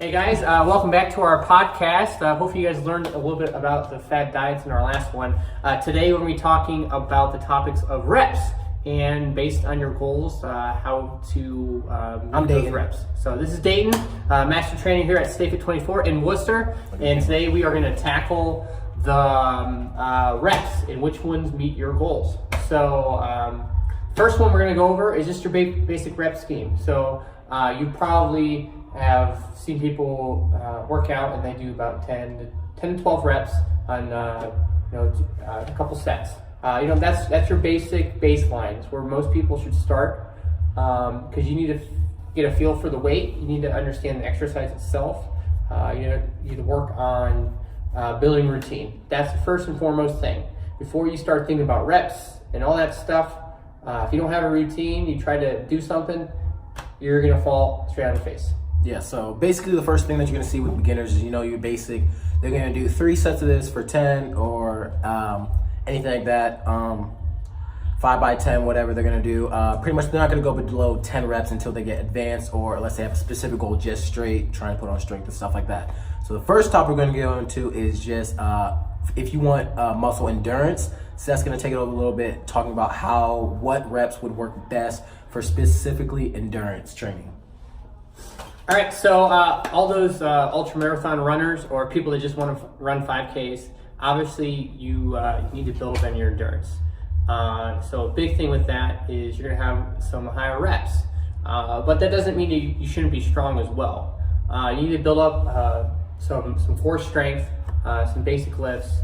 Hey guys, welcome back to our podcast. Hopefully you guys learned a little bit about the fad diets in our last one. Today we're going to be talking about the topics of reps and based on your goals, how to meet those reps. So this is Dayton, Master Trainer here at Stay Fit 24 in Wooster, and today we are going to tackle the reps and which ones meet your goals. So first one we're going to go over is just your basic rep scheme. So you probably have seen people work out and they do about 10 to 12 reps on a couple sets. That's your basic baselines where most people should start, because you need to get a feel for the weight. You need to understand the exercise itself. You need to work on building routine. That's the first and foremost thing. Before you start thinking about reps and all that stuff, if you don't have a routine, you try to do something, you're gonna fall straight on your face. Yeah, so basically the first thing that you're going to see with beginners is, your basic. They're going to do 3 sets of this for 10 or anything like that, 5 by 10, whatever they're going to do. Pretty much they're not going to go below 10 reps until they get advanced, or unless they have a specific goal, just straight, trying to put on strength and stuff like that. So the first topic we're going to go into is just if you want muscle endurance. So that's going to take it over a little bit, talking about what reps would work best for specifically endurance training. All right, so all those ultra marathon runners or people that just want to run 5Ks, obviously you need to build up on your endurance. So a big thing with that is you're going to have some higher reps, but that doesn't mean you shouldn't be strong as well. You need to build up some core strength, some basic lifts.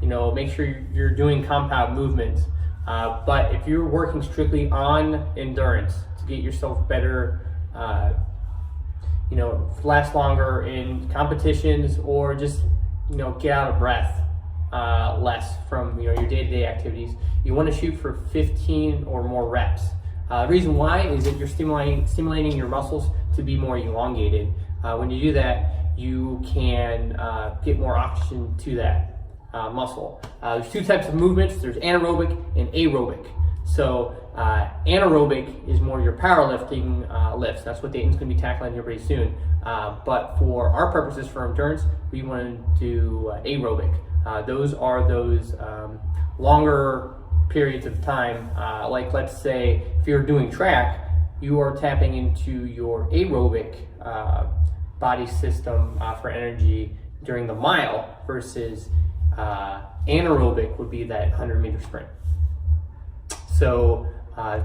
Make sure you're doing compound movements. But if you're working strictly on endurance to get yourself better, last longer in competitions, or just get out of breath less from your day-to-day activities, you want to shoot for 15 or more reps. The reason why is that you're stimulating your muscles to be more elongated. When you do that, you can get more oxygen to that muscle. There's 2 types of movements. There's anaerobic and aerobic. So anaerobic is more your powerlifting lifts. That's what Dayton's going to be tackling here pretty soon. But for our purposes for endurance, we want to do aerobic. Those are those longer periods of time. Like let's say if you're doing track, you are tapping into your aerobic body system for energy during the mile, versus anaerobic would be that 100-meter sprint. So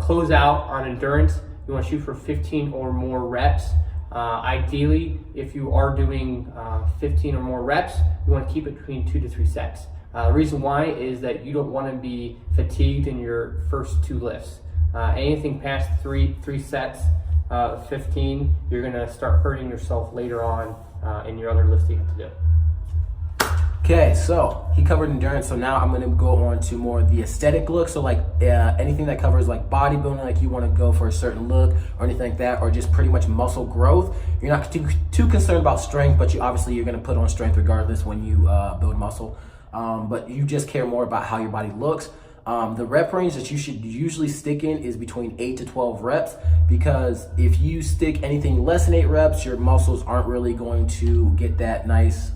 close out on endurance, you want to shoot for 15 or more reps. Ideally, if you are doing 15 or more reps, you want to keep it between 2 to 3 sets. The reason why is that you don't want to be fatigued in your first 2 lifts. Anything past three sets, 15, you're going to start hurting yourself later on in your other lifts you have to do. Okay, so he covered endurance, so now I'm going to go on to more of the aesthetic look. So like anything that covers like bodybuilding, like you want to go for a certain look or anything like that, or just pretty much muscle growth. You're not too concerned about strength, but you're going to put on strength regardless when you build muscle. But you just care more about how your body looks. The rep range that you should usually stick in is between 8 to 12 reps, because if you stick anything less than 8 reps, your muscles aren't really going to get that nice,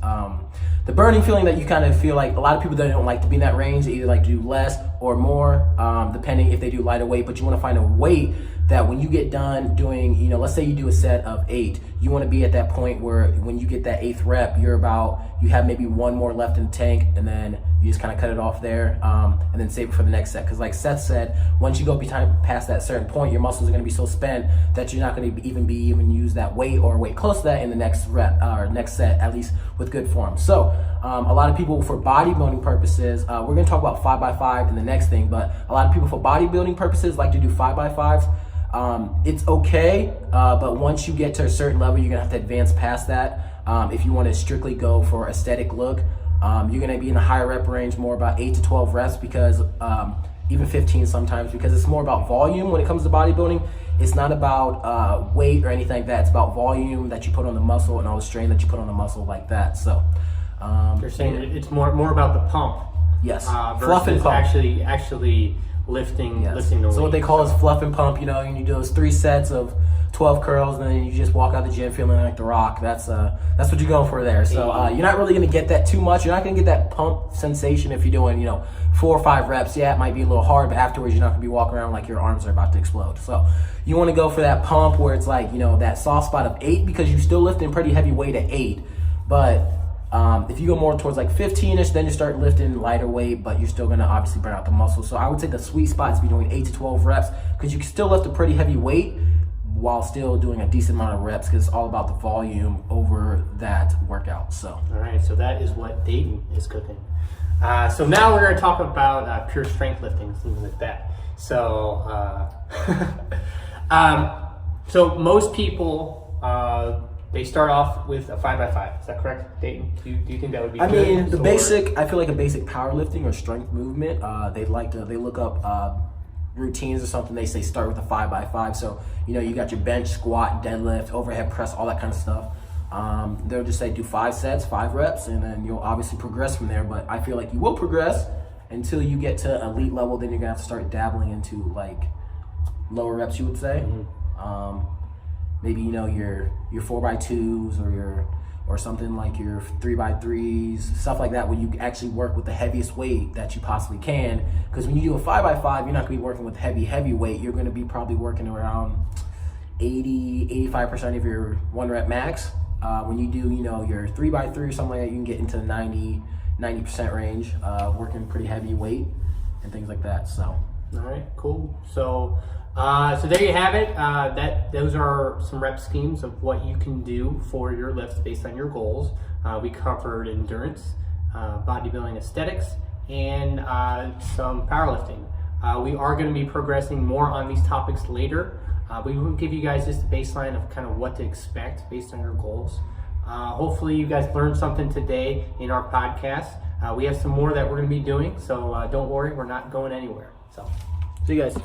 the burning feeling that you kind of feel like. A lot of people that don't like to be in that range, they either like to do less or more, depending if they do lighter weight, but you want to find a weight that when you get done doing, let's say you do a set of 8, you want to be at that point where when you get that 8th rep, you have maybe 1 more left in the tank, and then you just kind of cut it off there, and then save it for the next set. Because like Seth said, once you go past that certain point, your muscles are going to be so spent that you're not going to even use that weight or weight close to that in the next rep or next set, at least with good form. So a lot of people, for bodybuilding purposes, we're going to talk about 5 by 5 in the next thing, but a lot of people for bodybuilding purposes like to do 5 by 5s. It's okay, but once you get to a certain level, you're gonna have to advance past that. If you want to strictly go for aesthetic look, you're gonna be in a higher rep range, more about 8 to 12 reps, because even 15 sometimes, because it's more about volume when it comes to bodybuilding. It's not about weight or anything like that. It's about volume that you put on the muscle and all the strain that you put on the muscle, like that. So you're saying it's more about the pump. Yes, fluff and pump. Actually lifting the weight. So what they call is fluff and pump, and you do those 3 sets of 12 curls, and then you just walk out the gym feeling like The Rock. That's what you're going for there. So you're not really going to get that too much. You're not going to get that pump sensation if you're doing, 4 or 5 reps. Yeah, it might be a little hard, but afterwards you're not going to be walking around like your arms are about to explode. So you want to go for that pump where it's like, that soft spot of 8, because you're still lifting pretty heavy weight at 8. But if you go more towards like 15-ish, then you start lifting lighter weight, but you're still going to obviously burn out the muscle. So I would say the sweet spot is be doing 8 to 12 reps, because you can still lift a pretty heavy weight while still doing a decent amount of reps, because it's all about the volume over that workout. So all right, so that is what Dayton is cooking. So now we're going to talk about pure strength lifting, things like that. So so most people they start off with a 5x5. Is that correct, Dayton? Do you think that would be I good? mean, I feel like a basic powerlifting or strength movement, they look up routines or something. They say start with a 5x5. So, you got your bench, squat, deadlift, overhead press, all that kind of stuff. They'll just say do 5 sets, 5 reps, and then you'll obviously progress from there. But I feel like you will progress until you get to elite level. Then you're gonna have to start dabbling into like lower reps, you would say. Mm-hmm. Maybe your 4x2s or something like your 3x3s, stuff like that, where you actually work with the heaviest weight that you possibly can. Because when you do a 5x5, you're not gonna be working with heavy weight. You're gonna be probably working around 85% of your 1 rep max. When you do, your 3x3 or something like that, you can get into the 90% range, working pretty heavy weight and things like that. So. All right, cool. So there you have it. Those are some rep schemes of what you can do for your lifts based on your goals. We covered endurance, bodybuilding aesthetics, and some powerlifting. We are going to be progressing more on these topics later. We will give you guys just a baseline of kind of what to expect based on your goals. Hopefully you guys learned something today in our podcast. We have some more that we're going to be doing, so don't worry, we're not going anywhere. So, see you guys.